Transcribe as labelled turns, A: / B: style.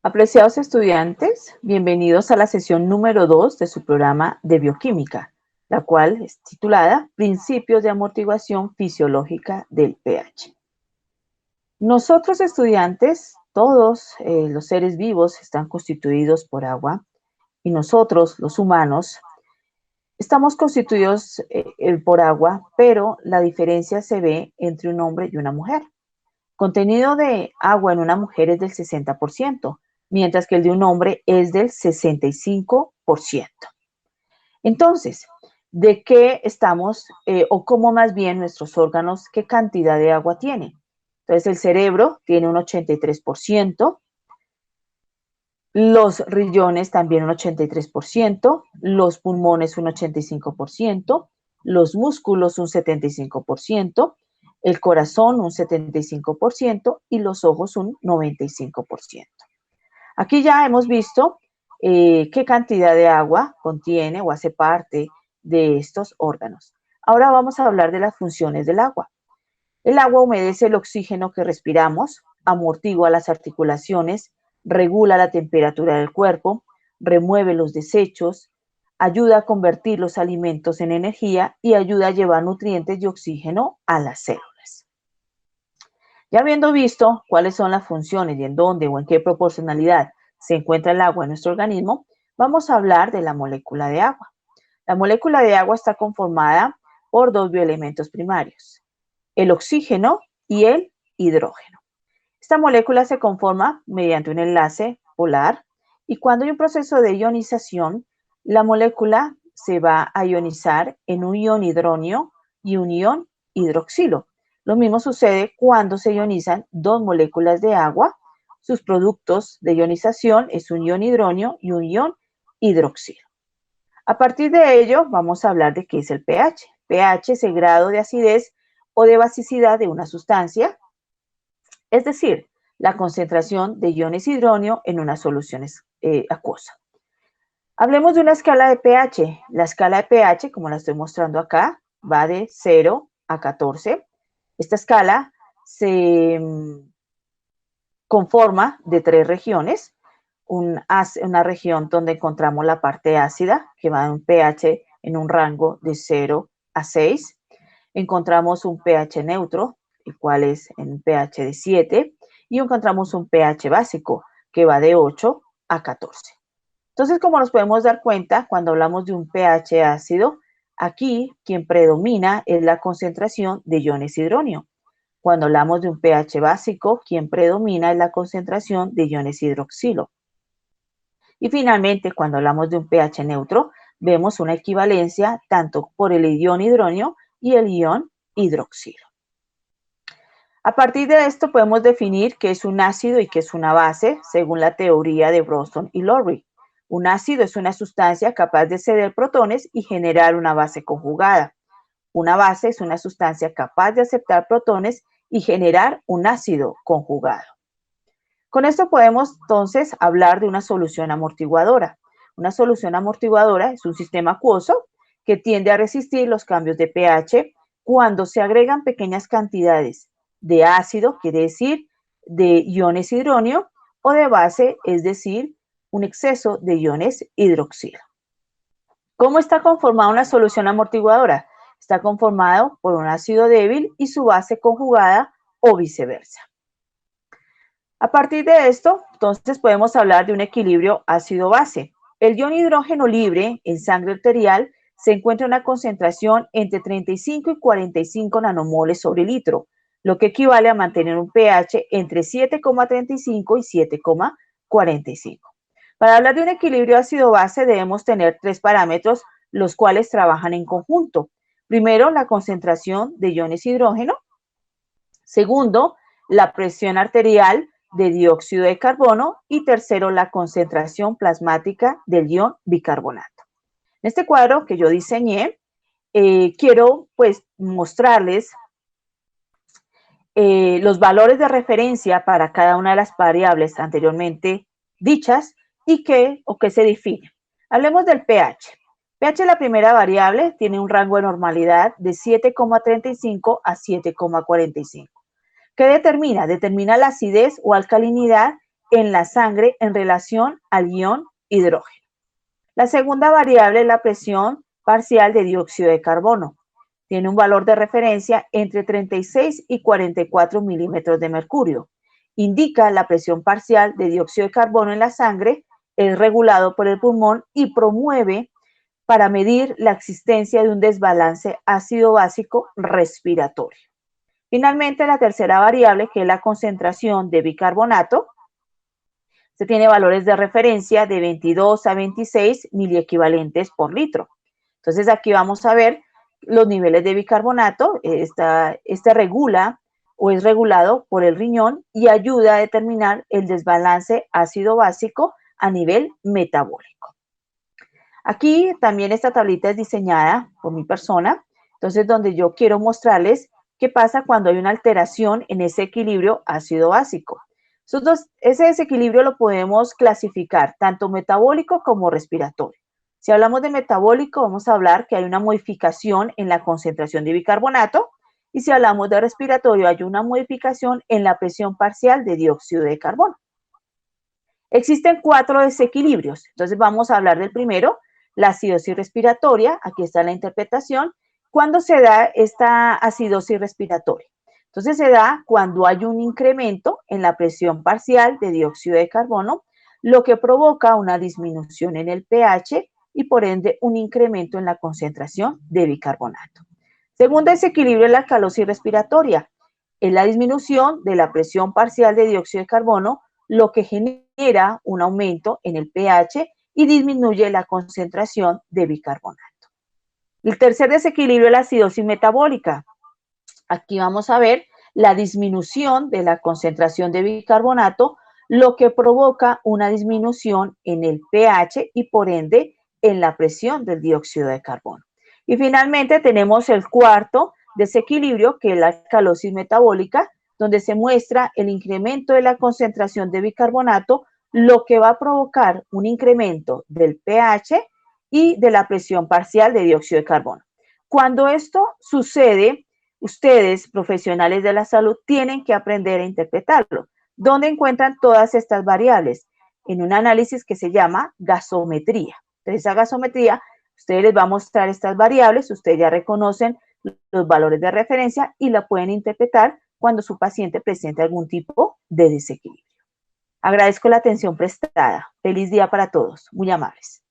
A: Apreciados estudiantes, bienvenidos a la sesión número 2 de su programa de bioquímica, la cual es titulada Principios de amortiguación fisiológica del pH. Nosotros estudiantes, todos los seres vivos están constituidos por agua y nosotros, los humanos, estamos constituidos por agua, pero la diferencia se ve entre un hombre y una mujer. Contenido de agua en una mujer es del 60%, mientras que el de un hombre es del 65%. Entonces, ¿de qué estamos, o cómo más bien nuestros órganos, qué cantidad de agua tienen? Entonces, el cerebro tiene un 83%, los riñones también un 83%, los pulmones un 85%, los músculos un 75%, el corazón un 75% y los ojos un 95%. Aquí ya hemos visto qué cantidad de agua contiene o hace parte de estos órganos. Ahora vamos a hablar de las funciones del agua. El agua humedece el oxígeno que respiramos, amortigua las articulaciones, regula la temperatura del cuerpo, remueve los desechos, ayuda a convertir los alimentos en energía y ayuda a llevar nutrientes y oxígeno a las células. Ya habiendo visto cuáles son las funciones y en dónde o en qué proporcionalidad se encuentra el agua en nuestro organismo, vamos a hablar de la molécula de agua. La molécula de agua está conformada por dos bioelementos primarios, el oxígeno y el hidrógeno. Esta molécula se conforma mediante un enlace polar y cuando hay un proceso de ionización, la molécula se va a ionizar en un ion hidronio y un ion hidroxilo. Lo mismo sucede cuando se ionizan dos moléculas de agua. Sus productos de ionización es un ion hidronio y un ion hidroxilo. A partir de ello, vamos a hablar de qué es el pH. pH es el grado de acidez o de basicidad de una sustancia, es decir, la concentración de iones hidronio en una solución acuosa. Hablemos de una escala de pH. La escala de pH, como la estoy mostrando acá, va de 0 a 14. Esta escala se conforma de tres regiones. Una región donde encontramos la parte ácida, que va en un pH en un rango de 0 a 6. Encontramos un pH neutro, el cual es en un pH de 7. Y encontramos un pH básico, que va de 8 a 14. Entonces, como nos podemos dar cuenta, cuando hablamos de un pH ácido, aquí quien predomina es la concentración de iones hidronio. Cuando hablamos de un pH básico, quien predomina es la concentración de iones hidroxilo. Y finalmente, cuando hablamos de un pH neutro, vemos una equivalencia tanto por el ion hidronio y el ion hidroxilo. A partir de esto podemos definir qué es un ácido y qué es una base, según la teoría de Bronston y Lowry. Un ácido es una sustancia capaz de ceder protones y generar una base conjugada. Una base es una sustancia capaz de aceptar protones y generar un ácido conjugado. Con esto podemos entonces hablar de una solución amortiguadora. Una solución amortiguadora es un sistema acuoso que tiende a resistir los cambios de pH cuando se agregan pequeñas cantidades de ácido, quiere decir de iones hidronio, o de base, es decir, un exceso de iones hidroxilo. ¿Cómo está conformada una solución amortiguadora? Está conformado por un ácido débil y su base conjugada o viceversa. A partir de esto, entonces podemos hablar de un equilibrio ácido-base. El ion hidrógeno libre en sangre arterial se encuentra en una concentración entre 35 y 45 nanomoles sobre litro, lo que equivale a mantener un pH entre 7,35 y 7,45. Para hablar de un equilibrio ácido-base debemos tener tres parámetros, los cuales trabajan en conjunto. Primero, la concentración de iones hidrógeno. Segundo, la presión arterial de dióxido de carbono. Y tercero, la concentración plasmática del ion bicarbonato. En este cuadro que yo diseñé, quiero pues mostrarles los valores de referencia para cada una de las variables anteriormente dichas y qué se define. Hablemos del pH. pH, la primera variable, tiene un rango de normalidad de 7,35 a 7,45. ¿Qué determina? Determina la acidez o alcalinidad en la sangre en relación al ion hidrógeno. La segunda variable es la presión parcial de dióxido de carbono. Tiene un valor de referencia entre 36 y 44 milímetros de mercurio. Indica la presión parcial de dióxido de carbono en la sangre, es regulado por el pulmón y promueve para medir la existencia de un desbalance ácido-básico respiratorio. Finalmente, la tercera variable, que es la concentración de bicarbonato, se tiene valores de referencia de 22 a 26 miliequivalentes por litro. Entonces, aquí vamos a ver los niveles de bicarbonato. Este regula o es regulado por el riñón y ayuda a determinar el desbalance ácido-básico a nivel metabólico. Aquí también esta tablita es diseñada por mi persona, entonces donde yo quiero mostrarles qué pasa cuando hay una alteración en ese equilibrio ácido-básico. Ese desequilibrio lo podemos clasificar tanto metabólico como respiratorio. Si hablamos de metabólico, vamos a hablar que hay una modificación en la concentración de bicarbonato, y si hablamos de respiratorio, hay una modificación en la presión parcial de dióxido de carbono. Existen 4 desequilibrios, entonces vamos a hablar del primero, la acidosis respiratoria. Aquí está la interpretación. ¿Cuándo se da esta acidosis respiratoria? Entonces se da cuando hay un incremento en la presión parcial de dióxido de carbono, lo que provoca una disminución en el pH y por ende un incremento en la concentración de bicarbonato. Segundo desequilibrio es la alcalosis respiratoria. Es la disminución de la presión parcial de dióxido de carbono, lo que genera un aumento en el pH y disminuye la concentración de bicarbonato. El tercer desequilibrio es la acidosis metabólica. Aquí vamos a ver la disminución de la concentración de bicarbonato, lo que provoca una disminución en el pH y por ende en la presión del dióxido de carbono. Y finalmente tenemos el cuarto desequilibrio, que es la alcalosis metabólica, donde se muestra el incremento de la concentración de bicarbonato, lo que va a provocar un incremento del pH y de la presión parcial de dióxido de carbono. Cuando esto sucede, ustedes, profesionales de la salud, tienen que aprender a interpretarlo. ¿Dónde encuentran todas estas variables? En un análisis que se llama gasometría. Entonces, esa gasometría, ustedes les va a mostrar estas variables, ustedes ya reconocen los valores de referencia y la pueden interpretar cuando su paciente presente algún tipo de desequilibrio. Agradezco la atención prestada. Feliz día para todos. Muy amables.